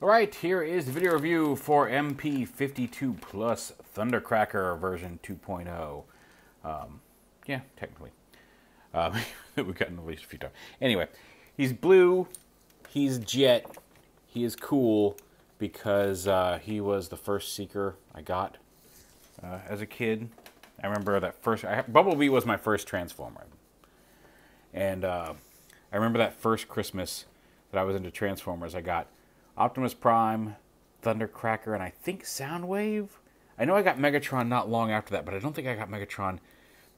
Alright, here is the video review for MP-52 Plus Thundercracker version 2.0. Yeah, technically. We've gotten released a few times. Anyway, he's blue, he's jet, he is cool because he was the first Seeker I got as a kid. I remember that first... Bumblebee was my first Transformer. And I remember that first Christmas that I was into Transformers, I got Optimus Prime, Thundercracker, and I think Soundwave. I know I got Megatron not long after that, but I don't think I got Megatron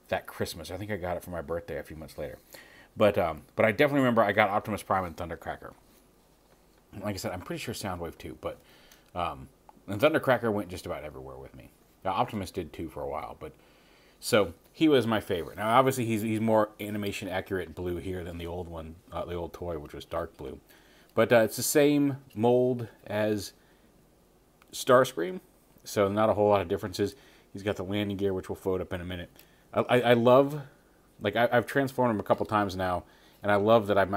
that Christmas. I think I got it for my birthday a few months later. But I definitely remember I got Optimus Prime and Thundercracker. Like I said, I'm pretty sure Soundwave too, but and Thundercracker went just about everywhere with me. Now, Optimus did too for a while, but so he was my favorite. Now, obviously, he's more animation accurate blue here than the old one, the old toy, which was dark blue. But it's the same mold as Starscream, so not a whole lot of differences. He's got the landing gear, which will float up in a minute. I love, like, I've transformed him a couple times now, and I love that I'm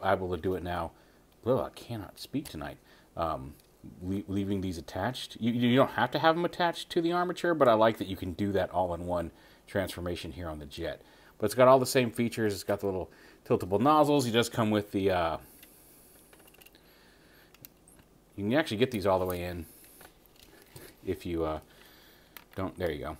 able to do it now. Well, I cannot speak tonight. Leaving these attached. You don't have to have them attached to the armature, but I like that you can do that all in one transformation here on the jet. But it's got all the same features. It's got the little tiltable nozzles. He does come with the... You can actually get these all the way in if you don't. There you go.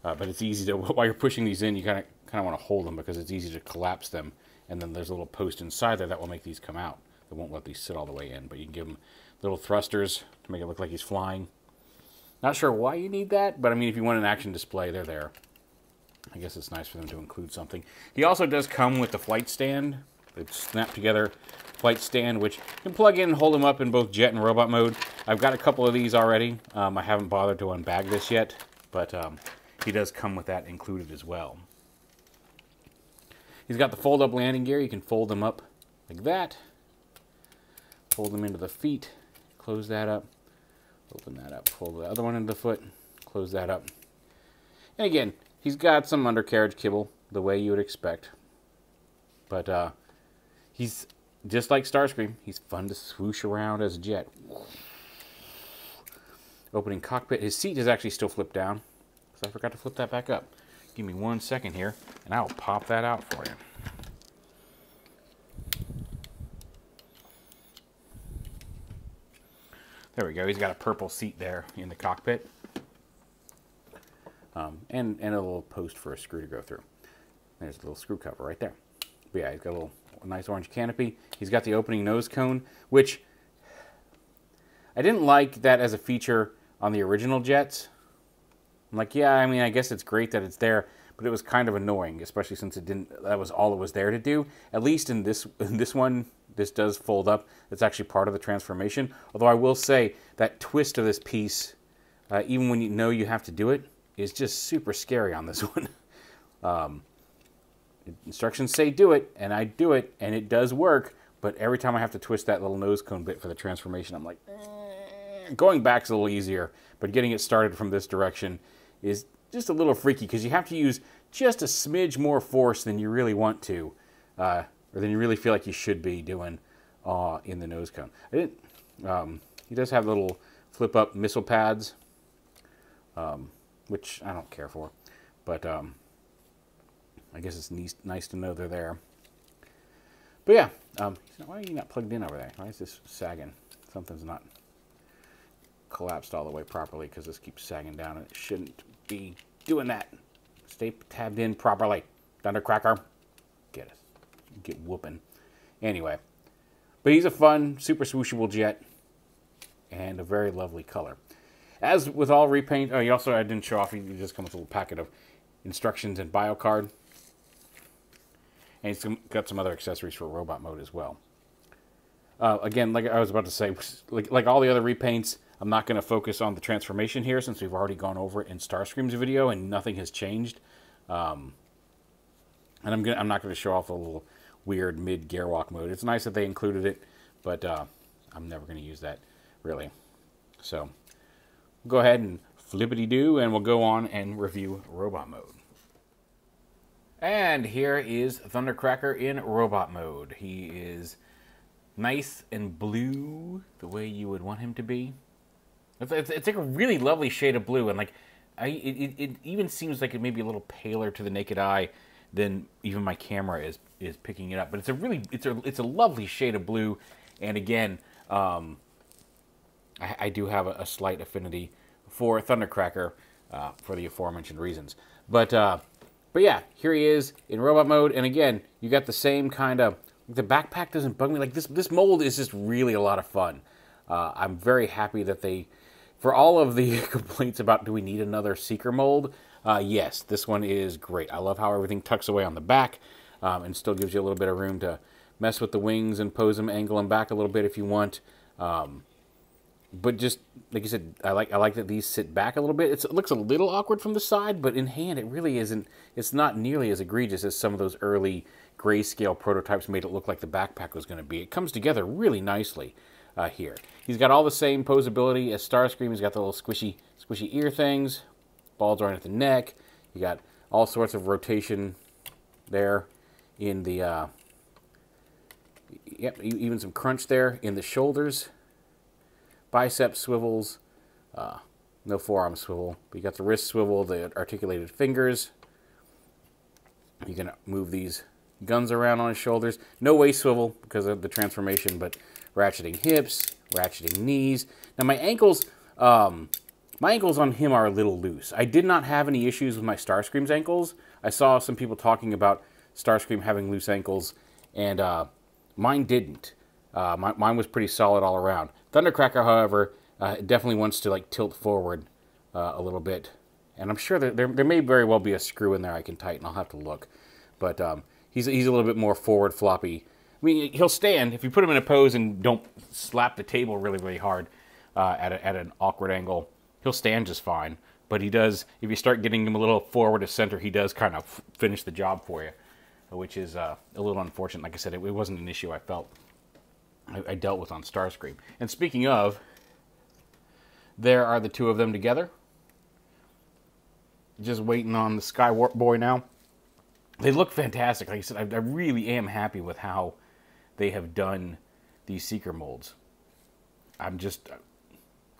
But it's easy to, while you're pushing these in, you kind of want to hold them because it's easy to collapse them. And then there's a little post inside there that will make these come out. It won't let these sit all the way in, but you can give them little thrusters to make it look like he's flying. Not sure why you need that, but I mean, if you want an action display, they're there. I guess it's nice for them to include something. He also does come with the flight stand. It's snapped together flight stand, which you can plug in and hold them up in both jet and robot mode. I've got a couple of these already. I haven't bothered to unbag this yet, but he does come with that included as well. He's got the fold-up landing gear. You can fold them up like that. Fold them into the feet. Close that up. Open that up. Fold the other one into the foot. Close that up. And again, he's got some undercarriage kibble, the way you would expect. But he's just like Starscream. He's fun to swoosh around as a jet. Opening cockpit. His seat is actually still flipped down, because I forgot to flip that back up. Give me 1 second here, and I'll pop that out for you. There we go. He's got a purple seat there in the cockpit. And a little post for a screw to go through. There's a little screw cover right there. But yeah, he's got a little nice orange canopy. He's got the opening nose cone, which I didn't like that as a feature on the original jets. I'm like, yeah, I mean, I guess it's great that it's there, but it was kind of annoying, especially since it didn't. That was all it was there to do. At least in this one, this does fold up. It's actually part of the transformation. Although I will say that twist of this piece, even when you know you have to do it, is just super scary on this one. Instructions say do it, and I do it, and it does work, but every time I have to twist that little nose cone bit for the transformation, I'm like, Going back's a little easier, but getting it started from this direction is just a little freaky, because you have to use just a smidge more force than you really want to, or than you really feel like you should be doing in the nose cone. He does have little flip-up missile pads, which I don't care for, but I guess it's nice to know they're there. But yeah, why are you not plugged in over there? Why is this sagging? Something's not collapsed all the way properly, because this keeps sagging down, and it shouldn't be doing that. Stay tabbed in properly. Thundercracker. Get whooping. Anyway, but he's a fun, super swooshable jet, and a very lovely color. As with all repaint, I didn't show off, he just comes with a little packet of instructions and bio card. And he's got some other accessories for robot mode as well. Again, like I was about to say, like all the other repaints, I'm not going to focus on the transformation here, since we've already gone over it in Starscream's video and nothing has changed. And I'm not going to show off a little weird mid-gearwalk mode. It's nice that they included it, but I'm never going to use that, really. So, go ahead and flippity-doo, and we'll go on and review robot mode. And here is Thundercracker in robot mode. He is nice and blue, the way you would want him to be. It's like a really lovely shade of blue, and like it even seems like it may be a little paler to the naked eye than even my camera is picking it up. But it's a lovely shade of blue, and again, I do have a slight affinity for Thundercracker for the aforementioned reasons. But yeah, here he is in robot mode, and again, you got the same kind of. The backpack doesn't bug me. Like this mold is just really a lot of fun. I'm very happy that they. For all of the complaints about do we need another Seeker mold, yes, this one is great. I love how everything tucks away on the back and still gives you a little bit of room to mess with the wings and pose them, angle them back a little bit if you want. But just, like you said, I like that these sit back a little bit. It looks a little awkward from the side, but in hand it really isn't. It's not nearly as egregious as some of those early grayscale prototypes made it look like the backpack was going to be. It comes together really nicely. Here. He's got all the same posability as Starscream. He's got the little squishy ear things, ball joint at the neck. You got all sorts of rotation there in the, yep, even some crunch there in the shoulders. Bicep swivels, no forearm swivel. But you got the wrist swivel, the articulated fingers. You can move these guns around on his shoulders. No waist swivel because of the transformation, but ratcheting hips, ratcheting knees. Now my ankles on him are a little loose. I did not have any issues with my Starscream's ankles. I saw some people talking about Starscream having loose ankles, and mine didn't. Mine was pretty solid all around. Thundercracker, however, definitely wants to like tilt forward a little bit, and I'm sure that there may very well be a screw in there I can tighten. I'll have to look, but he's a little bit more forward floppy. I mean, he'll stand if you put him in a pose and don't slap the table really hard at an awkward angle. He'll stand just fine, but he does. If you start getting him a little forward to center, he does kind of finish the job for you, which is a little unfortunate. Like I said, it wasn't an issue I felt I dealt with on Starscream. And speaking of, there are the two of them together. Just waiting on the Skywarp Boy now. They look fantastic. Like I said, I really am happy with how they have done these Seeker molds. I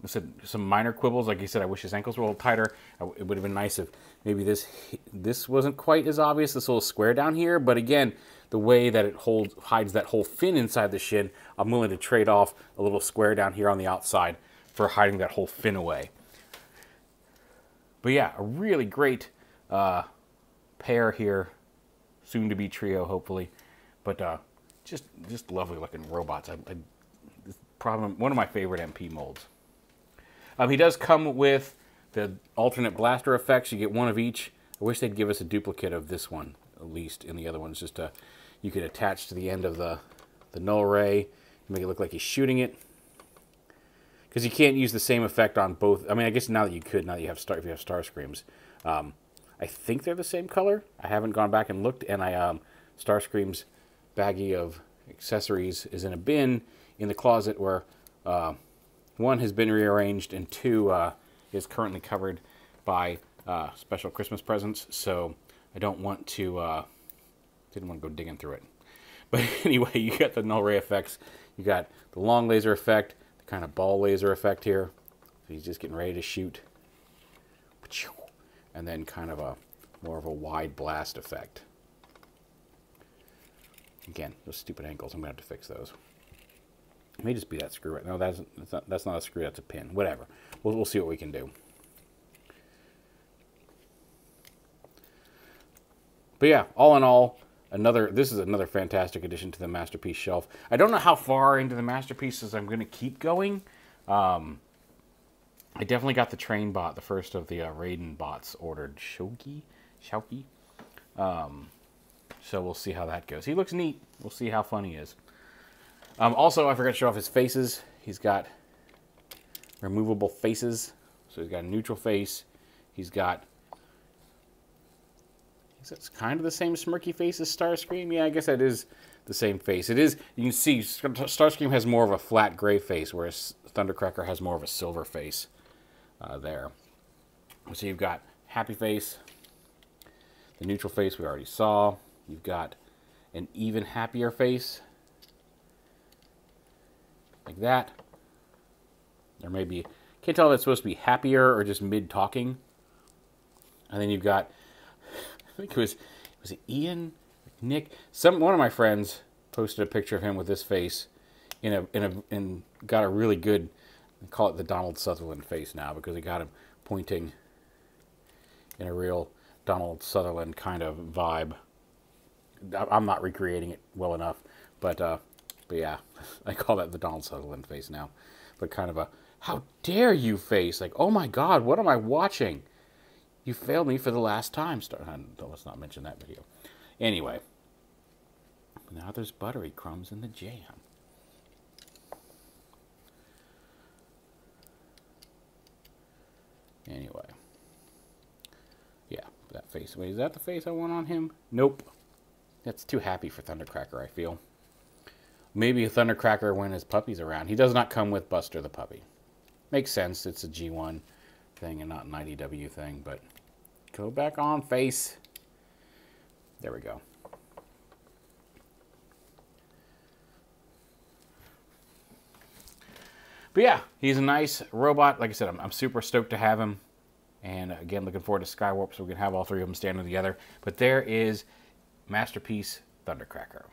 said some minor quibbles. Like you said, I wish his ankles were a little tighter. It would have been nice if maybe this wasn't quite as obvious, this little square down here. But again, the way that it hides that whole fin inside the shin, I'm willing to trade off a little square down here on the outside for hiding that whole fin away. But yeah, a really great pair here. Soon to be trio, hopefully. But just lovely looking robots. It's probably one of my favorite MP molds. He does come with the alternate blaster effects. You get one of each. I wish they'd give us a duplicate of this one, at least. In the other ones, just you could attach to the end of the null ray, make it look like he's shooting it. Because you can't use the same effect on both. I mean, I guess now that you could, now that you have if you have Starscreams. I think they're the same color. I haven't gone back and looked, and Starscream's baggie of accessories is in a bin in the closet where one has been rearranged and two is currently covered by special Christmas presents. So I don't want to, didn't want to go digging through it. But anyway, you got the null ray effects. You got the long laser effect, the kind of ball laser effect here. So he's just getting ready to shoot. And then kind of more of a wide blast effect. Again, those stupid ankles, I'm going to have to fix those. It may just be that screw. No, that's not a screw, that's a pin. Whatever. We'll see what we can do. But yeah, all in all, this is another fantastic addition to the Masterpiece shelf. I don't know how far into the Masterpieces I'm going to keep going. I definitely got the train bot, the first of the Raiden bots ordered. Shouki? So we'll see how that goes. He looks neat. We'll see how fun he is. Also, I forgot to show off his faces. He's got removable faces. So he's got a neutral face. He's got... It's kind of the same smirky face as Starscream. Yeah, I guess that is the same face. It is. You can see Starscream has more of a flat gray face, whereas Thundercracker has more of a silver face there. So you've got happy face. The neutral face we already saw. You've got an even happier face. like that. Or maybe, can't tell if it's supposed to be happier or just mid-talking. And then you've got, I think was it Ian, Nick? One of my friends posted a picture of him with this face and got a really good, I call it the Donald Sutherland face now, because he got him pointing in a real Donald Sutherland kind of vibe. I'm not recreating it well enough, but yeah, I call that the Donald Sutherland face now. But kind of a, how dare you face, like, oh my God, what am I watching? You failed me for the last time. Let's not mention that video. Anyway, now there's buttery crumbs in the jam. Anyway, yeah, that face. Wait, is that the face I want on him? Nope. That's too happy for Thundercracker, I feel. Maybe a Thundercracker when his puppy's around. He does not come with Buster the puppy. Makes sense. It's a G1 thing and not an IDW thing, but go back on, face. There we go. But yeah, he's a nice robot. Like I said, I'm super stoked to have him. And again, looking forward to Skywarp so we can have all three of them standing together. But there is Masterpiece Thundercracker.